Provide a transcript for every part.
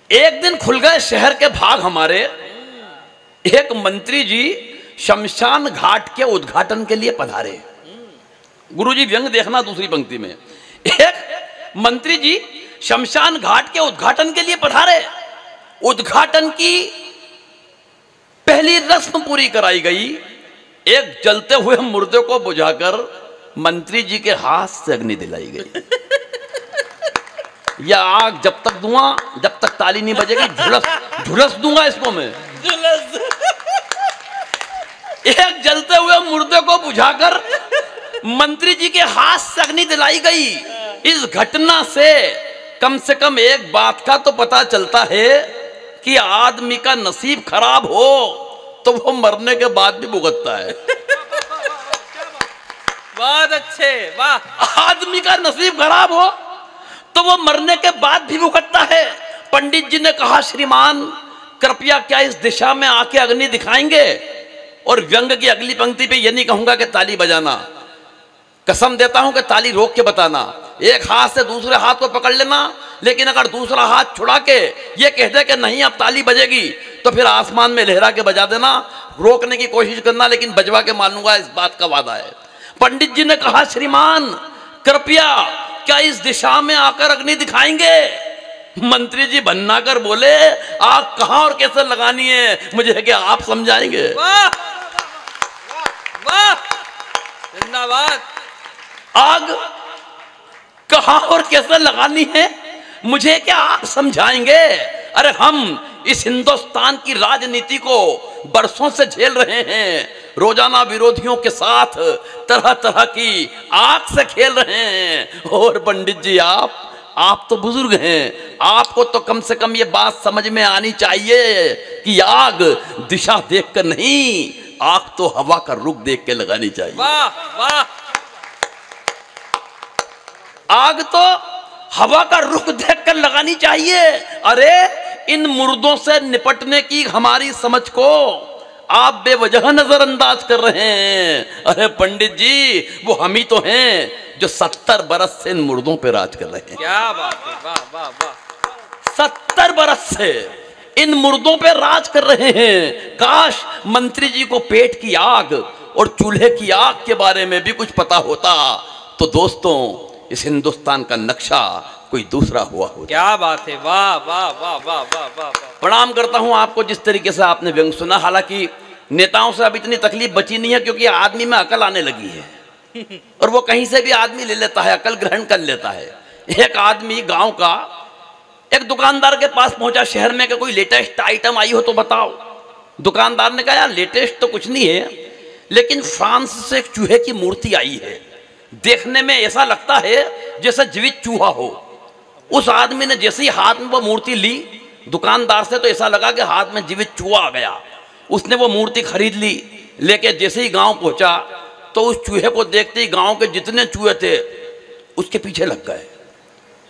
एक दिन खुल गए शहर के भाग हमारे। एक मंत्री जी शमशान घाट के उद्घाटन के लिए पधारे। गुरुजी व्यंग देखना दूसरी पंक्ति में। एक मंत्री जी शमशान घाट के उद्घाटन के लिए पधारे। उद्घाटन की पहली रस्म पूरी कराई गई। एक जलते हुए मुर्दे को बुझाकर मंत्री जी के हाथ से अग्नि दिलाई गई। यह आग जब तक दूंगा, जब तक ताली नहीं बजेगी झुलस दूंगा इसको मैं। एक जलते हुए मुर्दे को बुझाकर मंत्री जी के हाथ से अग्नि दिलाई गई। इस घटना से कम एक बात का तो पता चलता है कि आदमी का नसीब खराब हो तो वो मरने के बाद भी भुगतता है। बहुत अच्छे, वाह। आदमी का नसीब खराब हो तो वो मरने के बाद भी भुगतता है। पंडित जी ने कहा, श्रीमान कृपया क्या इस दिशा में आके अग्नि दिखाएंगे? और व्यंग की अगली पंक्ति पे ये नहीं कहूंगा कि ताली बजाना, कसम देता हूं कि ताली रोक के बताना। एक हाथ से दूसरे हाथ को पकड़ लेना, लेकिन अगर दूसरा हाथ छुड़ा के ये कह दे कि नहीं अब ताली बजेगी तो फिर आसमान में लहरा के बजा देना। रोकने की कोशिश करना, लेकिन बजवा के मानूंगा, इस बात का वादा है। पंडित जी ने कहा, श्रीमान कृपया क्या इस दिशा में आकर अग्नि दिखाएंगे? मंत्री जी भन्ना कर बोले, आग कहां और कैसे लगानी है मुझे क्या आप समझाएंगे? वाह वाह, धन्यवाद। आग कहां और कैसे लगानी है मुझे क्या आप समझाएंगे? अरे हम इस हिंदुस्तान की राजनीति को बरसों से झेल रहे हैं। रोजाना विरोधियों के साथ तरह तरह की आग से खेल रहे हैं। और पंडित जी आप तो बुजुर्ग हैं, आपको तो कम से कम ये बात समझ में आनी चाहिए कि आग दिशा देखकर नहीं, आग तो हवा का रुख देख के लगानी चाहिए। वाह वाह। आग तो हवा का रुख देखकर लगानी चाहिए। अरे इन मुर्दों से निपटने की हमारी समझ को आप बेवजह नजरअंदाज कर रहे हैं। अरे पंडित जी, वो हम ही तो हैं जो 70 बरस से इन मुर्दों पे राज कर रहे हैं। क्या बात है, वाह वाह वाह। 70 बरस से इन मुर्दों पे राज कर रहे हैं। काश मंत्री जी को पेट की आग और चूल्हे की आग के बारे में भी कुछ पता होता तो दोस्तों इस हिंदुस्तान का नक्शा कोई दूसरा हुआ होता। क्या बात है, वाह वाह वाह वाह वाह वाह। प्रणाम करता हूं आपको जिस तरीके से आपने व्यंग सुना। हालांकि नेताओं से अब इतनी तकलीफ बची नहीं है, क्योंकि आदमी में अकल आने लगी है और वो कहीं से भी आदमी ले लेता है, अकल ग्रहण कर लेता है। एक आदमी गांव का एक दुकानदार के पास पहुंचा शहर में कि कोई लेटेस्ट आइटम आई हो तो बताओ। दुकानदार ने कहा, यार लेटेस्ट तो कुछ नहीं है, लेकिन फ्रांस से एक चूहे की मूर्ति आई है। देखने में ऐसा लगता है जैसे जीवित चूहा हो। उस आदमी ने जैसे ही हाथ में वो मूर्ति ली दुकानदार से, तो ऐसा लगा कि हाथ में जीवित चूहा आ गया। उसने वो मूर्ति खरीद ली, लेके जैसे ही गांव पहुंचा तो उस चूहे को देखते ही गांव के जितने चूहे थे उसके पीछे लग गए।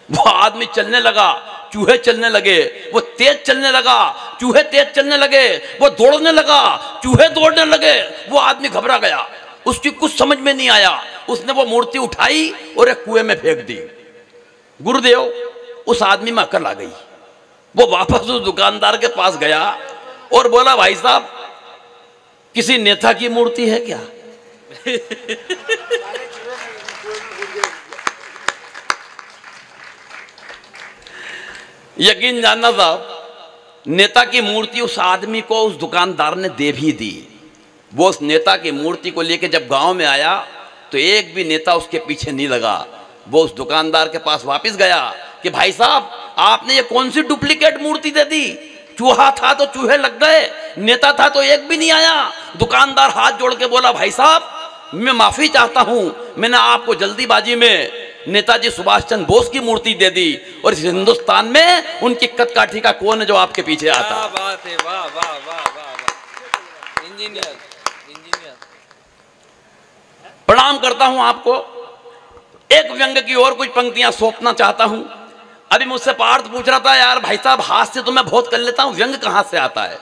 वो आदमी चलने लगा, चूहे चलने लगे। वो तेज चलने लगा, चूहे तेज चलने लगे। वो दौड़ने लगा, चूहे दौड़ने लगे। वो आदमी घबरा गया, उसकी कुछ समझ में नहीं आया। उसने वो मूर्ति उठाई और एक कुएं में फेंक दी। गुरुदेव, उस आदमी में अकल आ गई। वो वापस उस दुकानदार के पास गया और बोला, भाई साहब किसी नेता की मूर्ति है क्या? यकीन जानना साहब, नेता की मूर्ति उस आदमी को उस दुकानदार ने दे भी दी। वो उस नेता की मूर्ति को लेकर जब गांव में आया तो एक भी नेता उसके पीछे नहीं लगा। वो उस दुकानदार के पास वापस गया कि भाई साहब आपने ये कौन सी डुप्लीकेट मूर्ति दे दी? चूहा था तो चूहे लग गए, नेता था तो एक भी नहीं आया। दुकानदार हाथ जोड़ के बोला, भाई साहब मैं माफी चाहता हूं, मैंने आपको जल्दीबाजी में नेताजी सुभाष चंद्र बोस की मूर्ति दे दी और इस हिंदुस्तान में उनकी कदकाठी का कौन है जो आपके पीछे आता? क्या बात है, वाह वाह वाह वाह। इंजीनियर प्रणाम करता हूं आपको। एक व्यंग की और कुछ पंक्तियां सौंपना चाहता हूं। अभी मुझसे पार्थ पूछ रहा था, यार भाई साहब हास्य तो मैं बहुत कर लेता हूं, व्यंग कहां से आता है?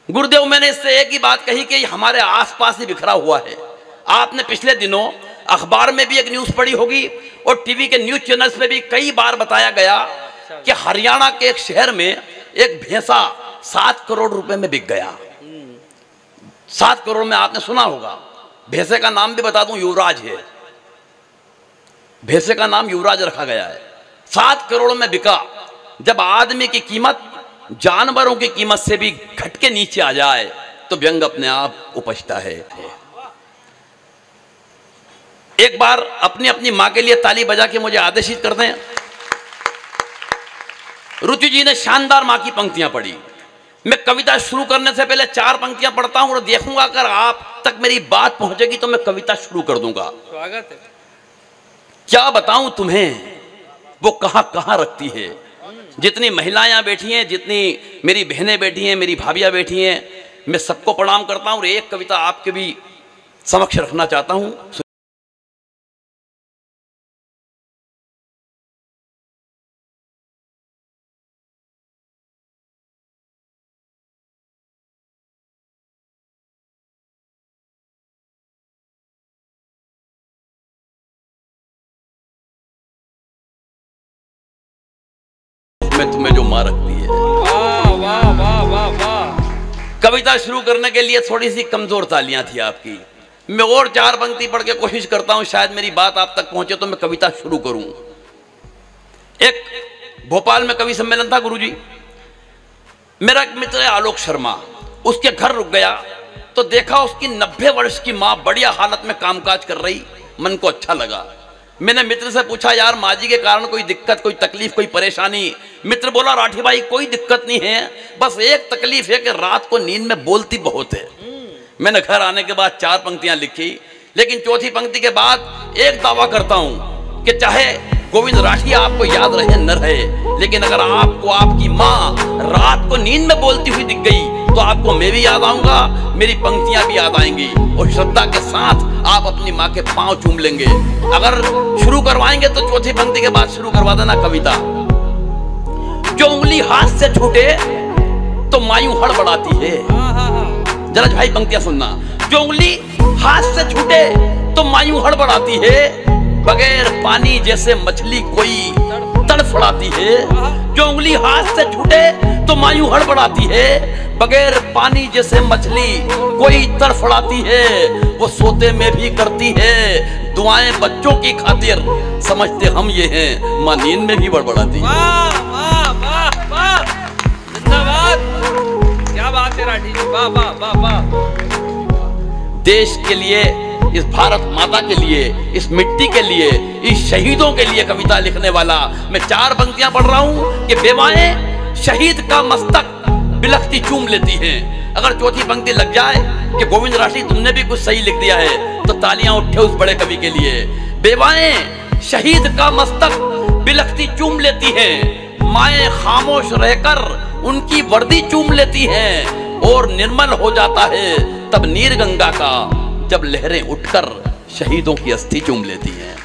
गुरुदेव, मैंने इससे एक ही बात कही कि हमारे आसपास ही बिखरा हुआ है। आपने पिछले दिनों अखबार में भी एक न्यूज पढ़ी होगी और टीवी के न्यूज चैनल्स में भी कई बार बताया गया कि हरियाणा के एक शहर में एक भैंसा 7 करोड़ रुपए में बिक गया। 7 करोड़ में आपने सुना होगा। भैंसे का नाम भी बता दूं, युवराज है। भैंसे का नाम युवराज रखा गया है। 7 करोड़ में बिका। जब आदमी की कीमत जानवरों की कीमत से भी घट के नीचे आ जाए तो व्यंग अपने आप उपजता है। एक बार अपनी अपनी मां के लिए ताली बजा के मुझे आदेशित कर दें। रुचि जी ने शानदार मां की पंक्तियां पढ़ी। मैं कविता शुरू करने से पहले 4 पंक्तियां पढ़ता हूं और देखूंगा अगर आप तक मेरी बात पहुंचेगी तो मैं कविता शुरू कर दूंगा। स्वागत है। क्या बताऊं तुम्हें वो कहां कहां रखती है। जितनी महिलाएं यहां बैठी हैं, जितनी मेरी बहनें बैठी हैं, मेरी भाभियां बैठी हैं, मैं सबको प्रणाम करता हूं और एक कविता आपके भी समक्ष रखना चाहता हूं। में तुम्हें जो मां रखती है। वाह वाह वाह वाह वाह। कविता शुरू करने के लिए थोड़ी सी कमजोर तालियां थी आपकी। मैं और 4 पंक्ति पढ़ के कोशिश करता हूं, शायद मेरी बात आप तक पहुंचे तो मैं कविता शुरू करूं। एक भोपाल में कवि सम्मेलन था गुरुजी। मेरा एक मित्र है आलोक शर्मा, उसके घर रुक गया तो देखा उसकी 90 वर्ष की मां बढ़िया हालत में कामकाज कर रही। मन को अच्छा लगा। मैंने मित्र से पूछा, यार माँ जी के कारण कोई दिक्कत, कोई तकलीफ, कोई परेशानी? मित्र बोला, राठी भाई कोई दिक्कत नहीं है, बस एक तकलीफ है कि रात को नींद में बोलती बहुत है। मैंने घर आने के बाद 4 पंक्तियां लिखी, लेकिन चौथी पंक्ति के बाद एक दावा करता हूं कि चाहे गोविंद राठी आपको याद रहे न रहे, लेकिन अगर आपको आपकी माँ रात को नींद में बोलती हुई दिख गई तो आपको मैं भी याद आऊंगा, मेरी पंक्तियां भी याद आएंगी और श्रद्धा के साथ आप अपनी माँ के पांव चूम लेंगे। अगर शुरू करवाएंगे तो चौथी पंक्ति के बाद शुरू करवा देना कविता। जो उंगली हाथ से छूटे तो मायूं हड़बड़ाती है। जरा भाई पंक्तियां सुनना। जो उंगली हाथ से छूटे तो मायूं हड़बड़ाती है, बगैर पानी जैसे मछली कोई तड़फड़ाती है। जो उंगली हाथ से छूटे तो मायूं हड़बड़ाती है, बगैर पानी जैसे मछली कोई तड़फड़ाती है। वो सोते में भी करती है दुआएं बच्चों की खातिर, समझते हम ये हैं मां नींद में भी बड़बड़ाती है। वाह वाह वाह वाह, जिंदाबाद। क्या बात है राठी जी, वाह वाह वाह वाह। देश के लिए, इस भारत माता के लिए, इस मिट्टी के लिए, इस शहीदों के लिए कविता लिखने वाला मैं 4 पंक्तियां पढ़ रहा हूं कि बेवाएं शहीद का मस्तक बिलखती चूम लेती हैं। अगर चौथी पंक्ति लग जाए कि गोविंद राठी तुमने भी कुछ सही लिख दिया है तो तालियां उठे उस बड़े कवि के लिए। बेवाएं शहीद का मस्तक बिलखती चूम लेती हैं, माएं खामोश रहकर उनकी वर्दी चूम लेती हैं, और निर्मल हो जाता है तब नीर गंगा का जब लहरें उठकर शहीदों की अस्थि चूम लेती हैं।